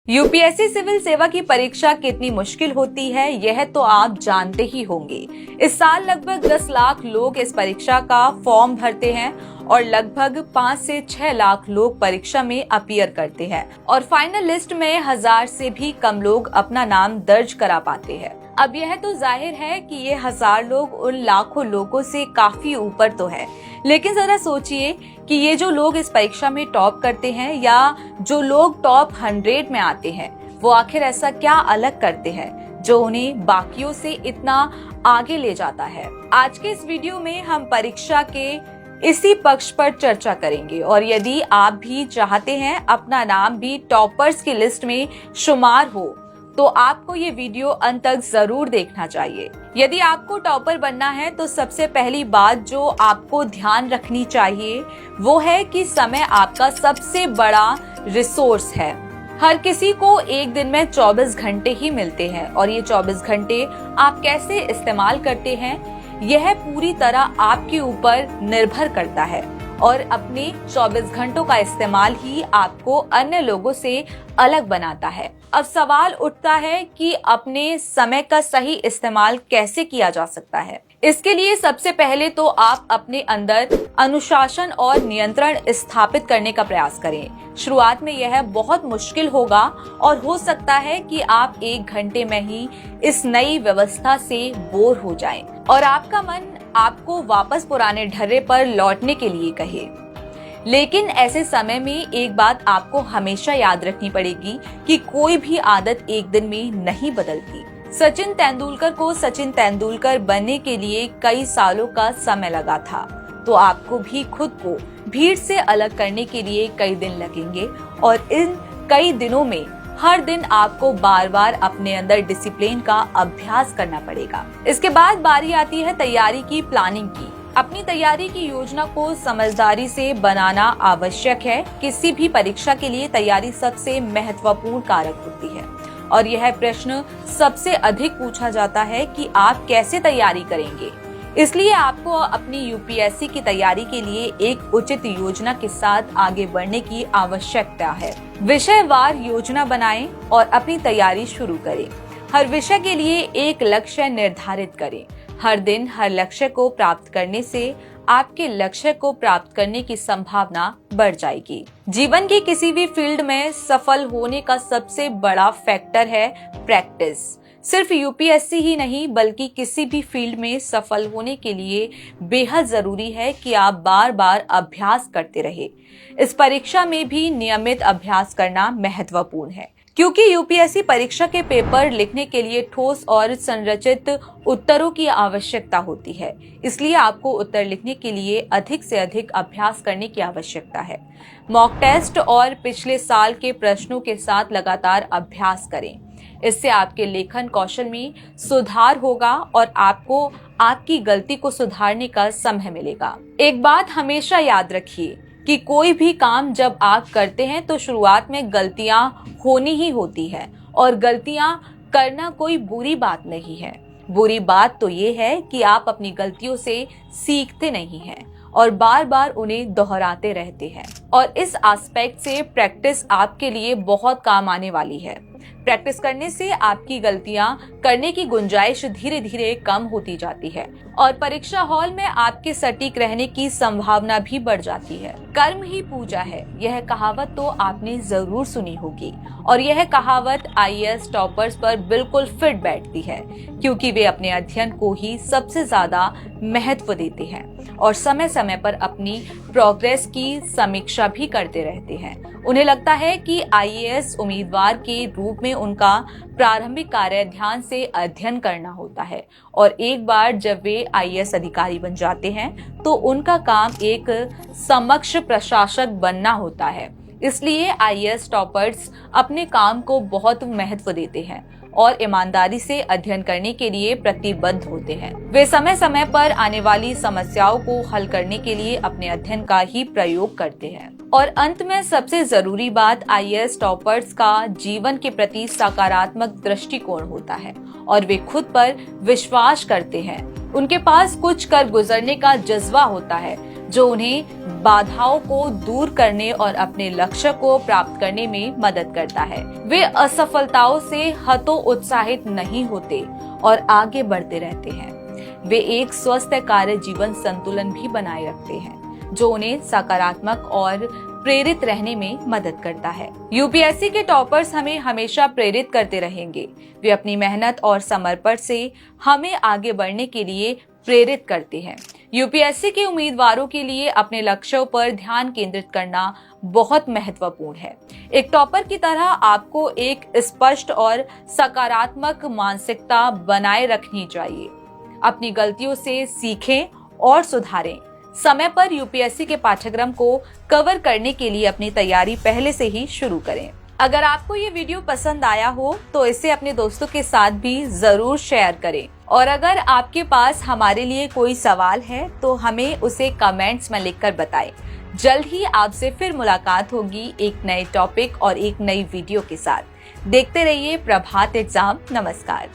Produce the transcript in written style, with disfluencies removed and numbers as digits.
UPSC civil सेवा की परीक्षा कितनी मुश्किल होती है यह तो आप जानते ही होंगे। इस साल लगभग 10 लाख लोग इस परीक्षा का फॉर्म भरते हैं और लगभग 5 से 6 लाख लोग परीक्षा में अपीयर करते हैं और फाइनल लिस्ट में 1000 से भी कम लोग अपना नाम दर्ज करा पाते हैं। अब यह तो जाहिर है कि ये 1000 लोग उन लाखों लोगों से काफी ऊपर तो है, लेकिन जरा सोचिए कि ये जो लोग इस परीक्षा में टॉप करते हैं या जो लोग टॉप 100 में आते हैं, वो आखिर ऐसा क्या अलग करते हैं जो उन्हें बाकियों से इतना आगे ले जाता है। आज के इस वीडियो में हम परीक्षा के इसी पक्ष पर चर्चा करेंगे और यदि आप भी चाहते हैं अपना नाम भी टॉपर्स की लिस्ट में शुमार हो तो आपको ये वीडियो अंत तक जरूर देखना चाहिए। यदि आपको टॉपर बनना है तो सबसे पहली बात जो आपको ध्यान रखनी चाहिए वो है कि समय आपका सबसे बड़ा रिसोर्स है। हर किसी को एक दिन में 24 घंटे ही मिलते हैं और ये 24 घंटे आप कैसे इस्तेमाल करते हैं यह पूरी तरह आपके ऊपर निर्भर करता है और अपने 24 घंटों का इस्तेमाल ही आपको अन्य लोगों से अलग बनाता है। अब सवाल उठता है कि अपने समय का सही इस्तेमाल कैसे किया जा सकता है। इसके लिए सबसे पहले तो आप अपने अंदर अनुशासन और नियंत्रण स्थापित करने का प्रयास करें। शुरुआत में यह बहुत मुश्किल होगा और हो सकता है कि आप 1 घंटे में ही इस नई व्यवस्था से बोर हो जाएं और आपका मन आपको वापस पुराने ढर्रे पर लौटने के लिए कहे। लेकिन ऐसे समय में एक बात आपको हमेशा याद रखनी पड़ेगी कि कोई भी आदत एक दिन में नहीं बदलती। सचिन तेंदुलकर को सचिन तेंदुलकर बनने के लिए कई सालों का समय लगा था, तो आपको भी खुद को भीड़ से अलग करने के लिए कई दिन लगेंगे और इन कई दिनों में हर दिन आपको बार बार अपने अंदर डिसिप्लिन का अभ्यास करना पड़ेगा। इसके बाद बारी आती है तैयारी की, प्लानिंग की। अपनी तैयारी की योजना को समझदारी से बनाना आवश्यक है। किसी भी परीक्षा के लिए तैयारी सबसे महत्वपूर्ण कारक होती है और यह प्रश्न सबसे अधिक पूछा जाता है कि आप कैसे तैयारी करेंगे। इसलिए आपको अपनी यूपीएससी की तैयारी के लिए एक उचित योजना के साथ आगे बढ़ने की आवश्यकता है। विषयवार योजना बनाएं और अपनी तैयारी शुरू करें। हर विषय के लिए एक लक्ष्य निर्धारित करें। हर दिन हर लक्ष्य को प्राप्त करने से आपके लक्ष्य को प्राप्त करने की संभावना बढ़ जाएगी। जीवन की किसी भी फील्ड में सफल होने का सबसे बड़ा फैक्टर है प्रैक्टिस। सिर्फ यूपीएससी ही नहीं बल्कि किसी भी फील्ड में सफल होने के लिए बेहद जरूरी है कि आप बार बार अभ्यास करते रहे। इस परीक्षा में भी नियमित अभ्यास करना महत्वपूर्ण है क्योंकि यूपीएससी परीक्षा के पेपर लिखने के लिए ठोस और संरचित उत्तरों की आवश्यकता होती है। इसलिए आपको उत्तर लिखने के लिए अधिक से अधिक अभ्यास करने की आवश्यकता है। मॉक टेस्ट और पिछले साल के प्रश्नों के साथ लगातार अभ्यास करें। इससे आपके लेखन कौशल में सुधार होगा और आपको आपकी गलती को सुधारने का समय मिलेगा। एक बात हमेशा याद रखिए कि कोई भी काम जब आप करते हैं तो शुरुआत में गलतियां होनी ही होती है और गलतियां करना कोई बुरी बात नहीं है। बुरी बात तो ये है कि आप अपनी गलतियों से सीखते नहीं हैं और बार बार उन्हें दोहराते रहते हैं और इस एस्पेक्ट से प्रैक्टिस आपके लिए बहुत काम आने वाली है। प्रैक्टिस करने से आपकी गलतियां करने की गुंजाइश धीरे धीरे कम होती जाती है और परीक्षा हॉल में आपके सटीक रहने की संभावना भी बढ़ जाती है। कर्म ही पूजा है, यह कहावत तो आपने जरूर सुनी होगी और यह कहावत आईएएस टॉपर्स पर बिल्कुल फिट बैठती है क्योंकि वे अपने अध्ययन को ही सबसे ज्यादा महत्व देते हैं और समय समय पर अपनी प्रोग्रेस की समीक्षा भी करते रहते हैं। उन्हें लगता है कि आईएएस उम्मीदवार के रूप में उनका प्रारंभिक कार्य ध्यान से अध्ययन करना होता है और एक बार जब वे आईएएस अधिकारी बन जाते हैं तो उनका काम एक समक्ष प्रशासक बनना होता है। इसलिए आईएएस टॉपर्स अपने काम को बहुत महत्व देते हैं और ईमानदारी से अध्ययन करने के लिए प्रतिबद्ध होते हैं। वे समय समय पर आने वाली समस्याओं को हल करने के लिए अपने अध्ययन का ही प्रयोग करते हैं। और अंत में सबसे जरूरी बात, आईएएस टॉपर्स का जीवन के प्रति सकारात्मक दृष्टिकोण होता है और वे खुद पर विश्वास करते हैं। उनके पास कुछ कर गुजरने का जज्बा होता है जो उन्हें बाधाओं को दूर करने और अपने लक्ष्य को प्राप्त करने में मदद करता है। वे असफलताओं से हतोत्साहित नहीं होते और आगे बढ़ते रहते हैं। वे एक स्वस्थ कार्य जीवन संतुलन भी बनाए रखते हैं जो उन्हें सकारात्मक और प्रेरित रहने में मदद करता है। यूपीएससी के टॉपर्स हमें हमेशा प्रेरित करते रहेंगे। वे अपनी मेहनत और समर्पण से हमें आगे बढ़ने के लिए प्रेरित करते हैं। यूपीएससी के उम्मीदवारों के लिए अपने लक्ष्यों पर ध्यान केंद्रित करना बहुत महत्वपूर्ण है। एक टॉपर की तरह आपको एक स्पष्ट और सकारात्मक मानसिकता बनाए रखनी चाहिए। अपनी गलतियों से सीखें और सुधारें। समय पर यूपीएससी के पाठ्यक्रम को कवर करने के लिए अपनी तैयारी पहले से ही शुरू करें। अगर आपको ये वीडियो पसंद आया हो तो इसे अपने दोस्तों के साथ भी जरूर शेयर करें। और अगर आपके पास हमारे लिए कोई सवाल है तो हमें उसे कमेंट्स में लिखकर बताएं। जल्द ही आपसे फिर मुलाकात होगी एक नए टॉपिक और एक नई वीडियो के साथ। देखते रहिए प्रभात एग्जाम। नमस्कार।